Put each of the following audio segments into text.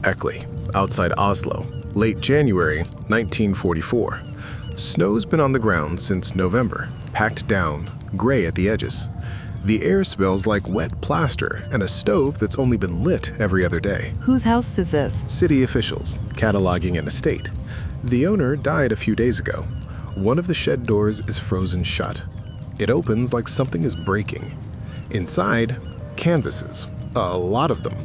Ekely, outside Oslo, late January 1944. Snow's been on the ground since November, packed down, gray at the edges. The air smells like wet plaster and a stove that's only been lit every other day. Whose house is this? City officials, cataloging an estate. The owner died a few days ago. One of the shed doors is frozen shut. It opens like something is breaking. Inside, canvases, a lot of them.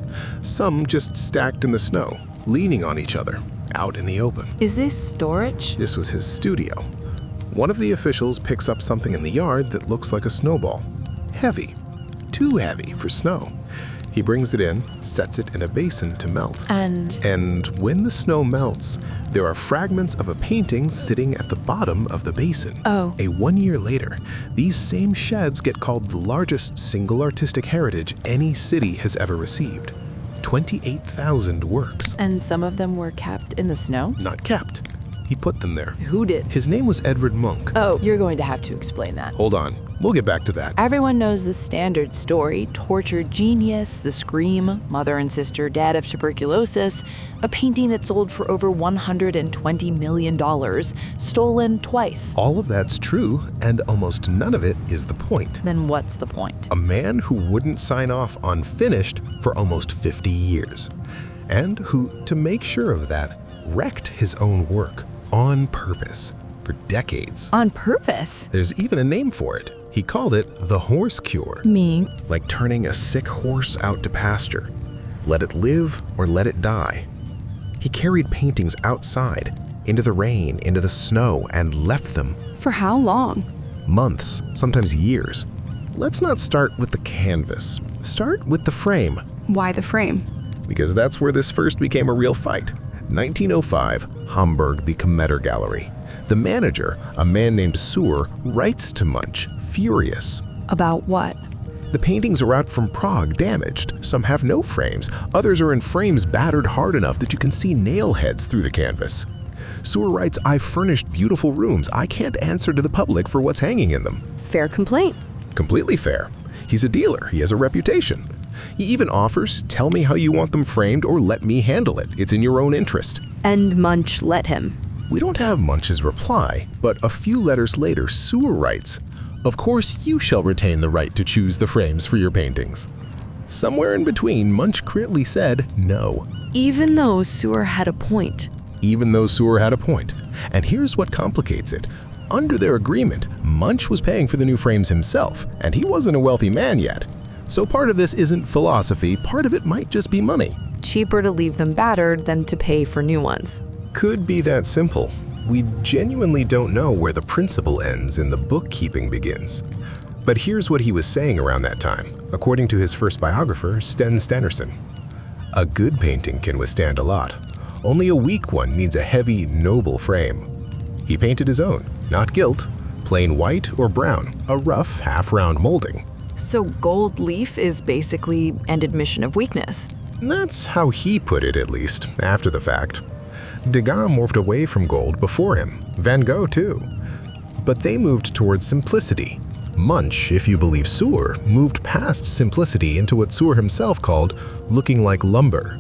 Some just stacked in the snow, leaning on each other, out in the open. Is this storage? This was his studio. One of the officials picks up something in the yard that looks like a snowball. Heavy. Too heavy for snow. He brings it in, sets it in a basin to melt. And when the snow melts, there are fragments of a painting sitting at the bottom of the basin. Oh. 1 year later, these same sheds get called the largest single artistic heritage any city has ever received. 28,000 works. And some of them were kept in the snow? Not kept. He put them there. Who did? His name was Edvard Munch. Oh, you're going to have to explain that. Hold on. We'll get back to that. Everyone knows the standard story: tortured genius, the scream, mother and sister dead of tuberculosis, a painting that sold for over $120 million, stolen twice. All of that's true, and almost none of it is the point. Then what's the point? A man who wouldn't sign off on finished for almost 50 years, and who, to make sure of that, wrecked his own work on purpose for decades. On purpose? There's even a name for it. He called it the horse cure. Mean? Like turning a sick horse out to pasture. Let it live or let it die. He carried paintings outside, into the rain, into the snow, and left them. For how long? Months, sometimes years. Let's not start with the canvas. Start with the frame. Why the frame? Because that's where this first became a real fight. 1905, Hamburg, the Commeter Gallery. The manager, a man named Suhr, writes to Munch, furious. About what? The paintings are out from Prague, damaged. Some have no frames. Others are in frames battered hard enough that you can see nail heads through the canvas. Suhr writes, "I've furnished beautiful rooms. I can't answer to the public for what's hanging in them." Fair complaint. Completely fair. He's a dealer. He has a reputation. He even offers, "Tell me how you want them framed or let me handle it. It's in your own interest." And Munch let him. We don't have Munch's reply, but a few letters later, Suhr writes, "Of course you shall retain the right to choose the frames for your paintings." Somewhere in between, Munch clearly said no. Even though Suhr had a point. Even though Suhr had a point. And here's what complicates it. Under their agreement, Munch was paying for the new frames himself, and he wasn't a wealthy man yet. So part of this isn't philosophy, part of it might just be money. Cheaper to leave them battered than to pay for new ones. Could be that simple. We genuinely don't know where the principle ends and the bookkeeping begins. But here's what he was saying around that time, according to his first biographer, Sten Stenerson. "A good painting can withstand a lot. Only a weak one needs a heavy, noble frame." He painted his own, not gilt, plain white or brown, a rough, half-round molding. So gold leaf is basically an admission of weakness. That's how he put it, at least, after the fact. Degas morphed away from gold before him, Van Gogh too. But they moved towards simplicity. Munch, if you believe Suhr, moved past simplicity into what Suhr himself called looking like lumber.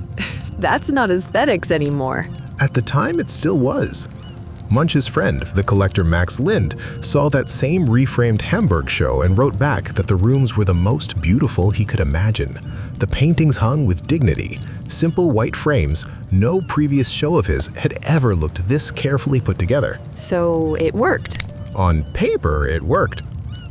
That's not aesthetics anymore. At the time, it still was. Munch's friend, the collector Max Lind, saw that same reframed Hamburg show and wrote back that the rooms were the most beautiful he could imagine. The paintings hung with dignity, simple white frames. No previous show of his had ever looked this carefully put together. So it worked. On paper, it worked.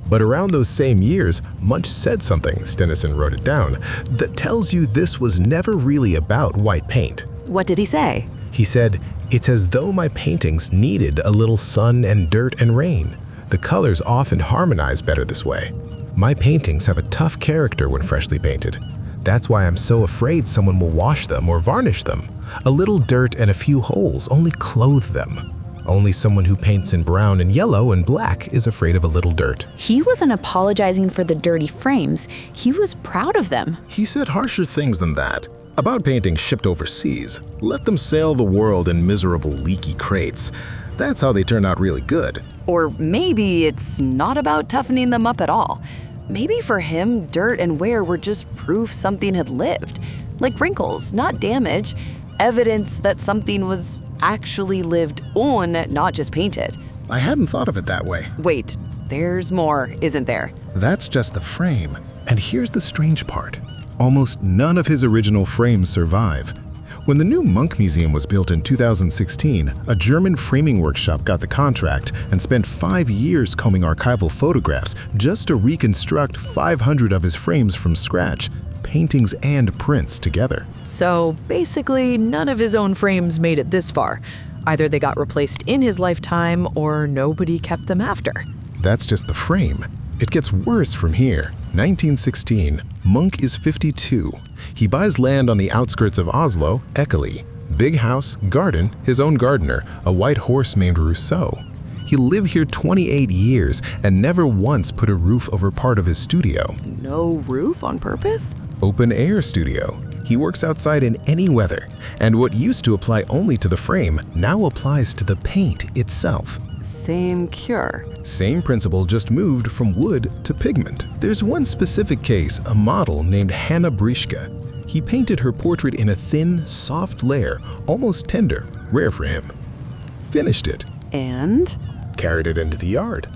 But around those same years, Munch said something, Stenerson wrote it down, that tells you this was never really about white paint. What did he say? He said, "It's as though my paintings needed a little sun and dirt and rain. The colors often harmonize better this way. My paintings have a tough character when freshly painted. That's why I'm so afraid someone will wash them or varnish them. A little dirt and a few holes only clothe them. Only someone who paints in brown and yellow and black is afraid of a little dirt." He wasn't apologizing for the dirty frames. He was proud of them. He said harsher things than that. About paintings shipped overseas. Let them sail the world in miserable, leaky crates. That's how they turn out really good. Or maybe it's not about toughening them up at all. Maybe for him, dirt and wear were just proof something had lived. Like wrinkles, not damage. Evidence that something was actually lived on, not just painted. I hadn't thought of it that way. Wait, there's more, isn't there? That's just the frame. And here's the strange part. Almost none of his original frames survive. When the new Munch Museum was built in 2016, a German framing workshop got the contract and spent 5 years combing archival photographs just to reconstruct 500 of his frames from scratch, paintings and prints together. So basically, none of his own frames made it this far. Either they got replaced in his lifetime or nobody kept them after. That's just the frame. It gets worse from here. 1916, Munch is 52. He buys land on the outskirts of Oslo, Ekely. Big house, garden, his own gardener, a white horse named Rousseau. He lived here 28 years and never once put a roof over part of his studio. No roof on purpose? Open air studio. He works outside in any weather, and what used to apply only to the frame now applies to the paint itself. Same cure. Same principle, just moved from wood to pigment. There's one specific case, a model named Hannah Brischke. He painted her portrait in a thin, soft layer, almost tender, rare for him. Finished it. And? Carried it into the yard.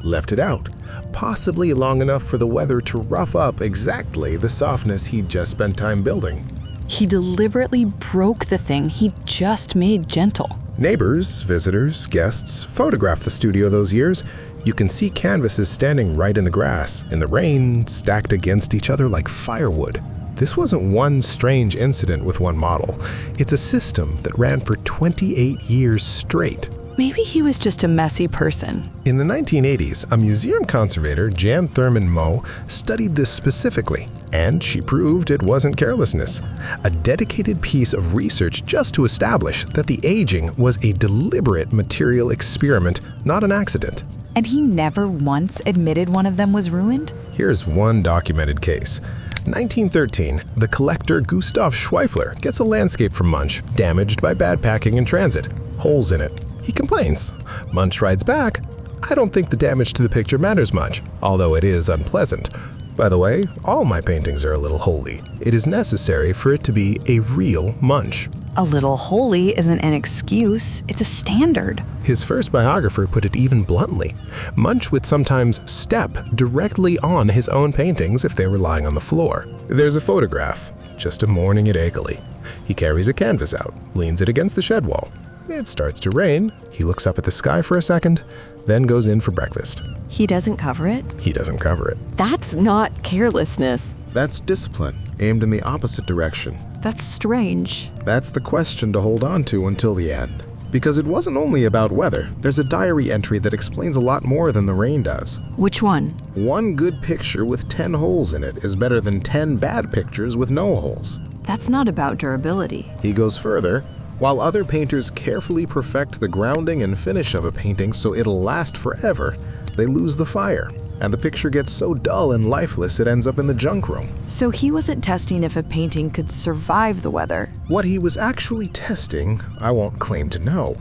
Left it out, possibly long enough for the weather to rough up exactly the softness he'd just spent time building. He deliberately broke the thing he just made gentle. Neighbors, visitors, guests photographed the studio those years. You can see canvases standing right in the grass, in the rain, stacked against each other like firewood. This wasn't one strange incident with one model. It's a system that ran for 28 years straight. Maybe he was just a messy person. In the 1980s, a museum conservator, Jan Thurman Moe, studied this specifically, and she proved it wasn't carelessness. A dedicated piece of research just to establish that the aging was a deliberate material experiment, not an accident. And he never once admitted one of them was ruined? Here's one documented case. 1913, the collector Gustav Schweifler gets a landscape from Munch, damaged by bad packing in transit. Holes in it. He complains. Munch writes back, "I don't think the damage to the picture matters much, although it is unpleasant. By the way, all my paintings are a little holy. It is necessary for it to be a real Munch." A little holy isn't an excuse, it's a standard. His first biographer put it even bluntly. Munch would sometimes step directly on his own paintings if they were lying on the floor. There's a photograph, just a morning at Ekely. He carries a canvas out, leans it against the shed wall. It starts to rain. He looks up at the sky for a second, then goes in for breakfast. He doesn't cover it? He doesn't cover it. That's not carelessness. That's discipline, aimed in the opposite direction. That's strange. That's the question to hold on to until the end. Because it wasn't only about weather. There's a diary entry that explains a lot more than the rain does. Which one? One good picture with 10 holes in it is better than 10 bad pictures with no holes. That's not about durability. He goes further. While other painters carefully perfect the grounding and finish of a painting so it'll last forever, they lose the fire, and the picture gets so dull and lifeless it ends up in the junk room. So he wasn't testing if a painting could survive the weather. What he was actually testing, I won't claim to know.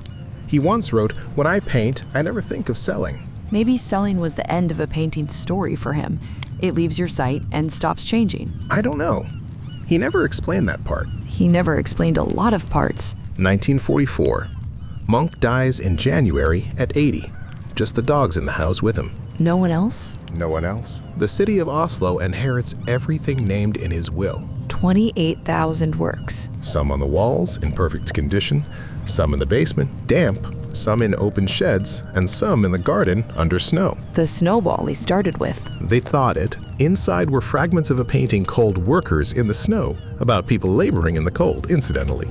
He once wrote, "When I paint, I never think of selling." Maybe selling was the end of a painting's story for him. It leaves your sight and stops changing. I don't know. He never explained that part. He never explained a lot of parts. 1944. Munch dies in January at 80. Just the dogs in the house with him. No one else? No one else. The city of Oslo inherits everything named in his will. 28,000 works. Some on the walls, in perfect condition, some in the basement, damp, some in open sheds, and some in the garden under snow. The Snowball he started with. They thawed it. Inside were fragments of a painting called Workers in the Snow, about people laboring in the cold, incidentally.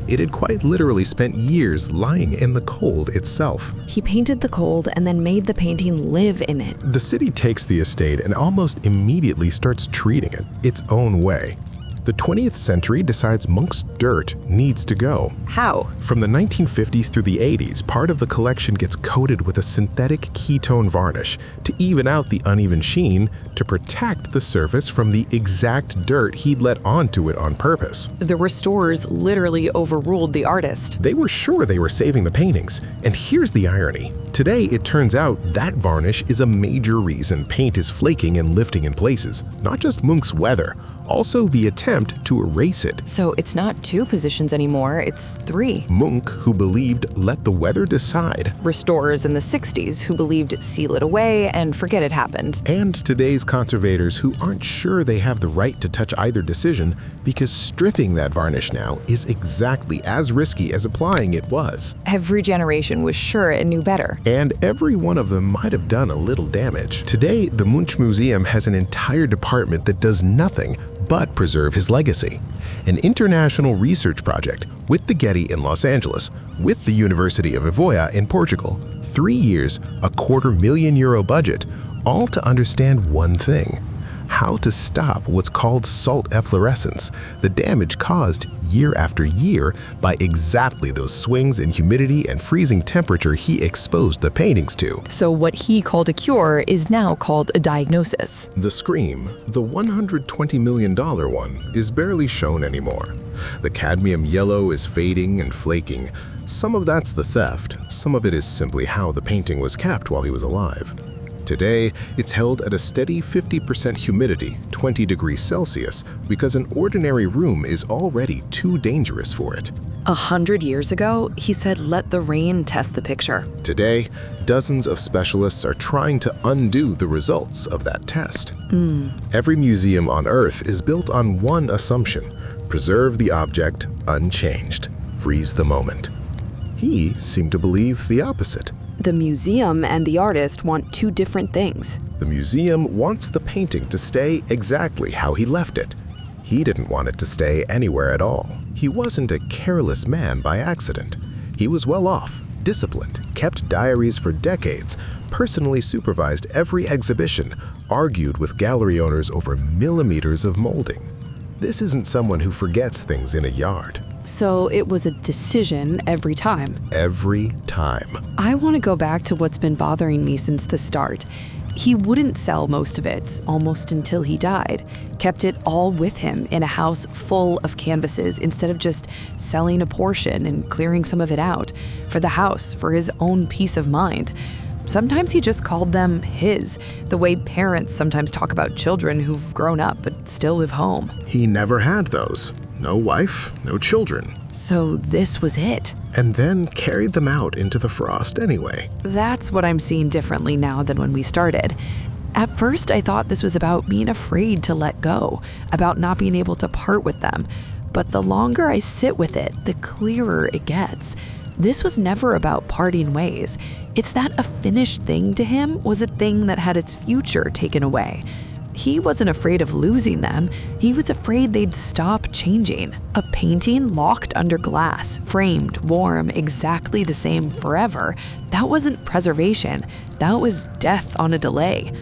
It had quite literally spent years lying in the cold itself. He painted the cold and then made the painting live in it. The city takes the estate and almost immediately starts treating it its own way. The 20th century decides Munch's dirt needs to go. How? From the 1950s through the 80s, part of the collection gets coated with a synthetic ketone varnish to even out the uneven sheen to protect the surface from the exact dirt he'd let onto it on purpose. The restorers literally overruled the artist. They were sure they were saving the paintings, and here's the irony. Today, it turns out that varnish is a major reason paint is flaking and lifting in places. Not just Munch's weather. also the attempt to erase it. So it's not 2 positions anymore, it's 3. Munch, who believed let the weather decide, Restorers in the 60s who believed seal it away and forget it happened. and today's conservators who aren't sure they have the right to touch either decision because stripping that varnish now is exactly as risky as applying it was. Every generation was sure it knew better. And every one of them might have done a little damage. Today, the Munch Museum has an entire department that does nothing but preserve his legacy. An international research project with the Getty in Los Angeles, with the University of Évora in Portugal, 3 years, €250,000 budget, all to understand one thing: how to stop what's called salt efflorescence, the damage caused year after year by exactly those swings in humidity and freezing temperature he exposed the paintings to. So what he called a cure is now called a diagnosis. The Scream, the $120 million one, is barely shown anymore. The cadmium yellow is fading and flaking. Some of that's the theft, some of it is simply how the painting was kept while he was alive. Today, it's held at a steady 50% humidity, 20 degrees Celsius, because an ordinary room is already too dangerous for it. 100 years ago, he said let the rain test the picture. Today, dozens of specialists are trying to undo the results of that test. Every museum on Earth is built on one assumption: preserve the object unchanged, freeze the moment. He seemed to believe the opposite. The museum and the artist want 2 different things. The museum wants the painting to stay exactly how he left it. He didn't want it to stay anywhere at all. He wasn't a careless man by accident. He was well off, disciplined, kept diaries for decades, personally supervised every exhibition, argued with gallery owners over millimeters of molding. This isn't someone who forgets things in a yard. So it was a decision every time. Every time. I want to go back to what's been bothering me since the start. He wouldn't sell most of it, almost until he died. Kept it all with him in a house full of canvases instead of just selling a portion and clearing some of it out. For the house, for his own peace of mind. Sometimes he just called them his, the way parents sometimes talk about children who've grown up but still live home. He never had those. No wife, no children. So this was it. And then carried them out into the frost anyway. That's what I'm seeing differently now than when we started. At first, I thought this was about being afraid to let go, about not being able to part with them. But the longer I sit with it, the clearer it gets. This was never about parting ways. It's that a finished thing to him was a thing that had its future taken away. He wasn't afraid of losing them. He was afraid they'd stop changing. A painting locked under glass, framed, warm, exactly the same forever. That wasn't preservation. That was death on a delay.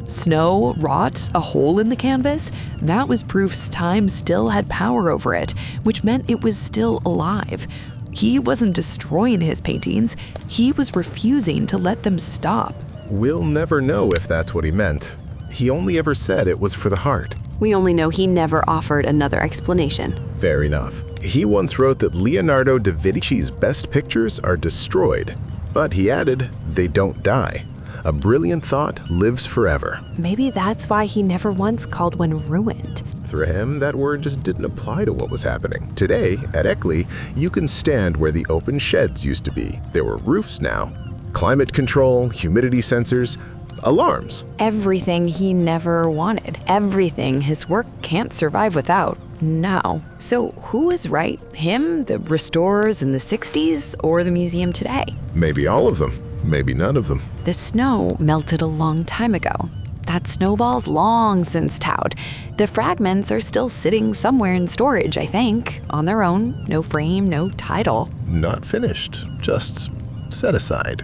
Snow, rot, a hole in the canvas, that was proof time still had power over it, which meant it was still alive. He wasn't destroying his paintings. He was refusing to let them stop. We'll never know if that's what he meant. He only ever said it was for the heart. We only know he never offered another explanation. Fair enough. He once wrote that Leonardo da Vinci's best pictures are destroyed. But he added, they don't die. A brilliant thought lives forever. Maybe that's why he never once called one ruined. For him, that word just didn't apply to what was happening. Today, at Ekely, you can stand where the open sheds used to be. There were roofs now. Climate control, humidity sensors, alarms. Everything he never wanted. Everything his work can't survive without. Now. So who is right? Him, the restorers in the 60s, or the museum today? Maybe all of them. Maybe none of them. The snow melted a long time ago. That snowball's long since towed. The fragments are still sitting somewhere in storage, I think, on their own. No frame, no title. Not finished, just set aside.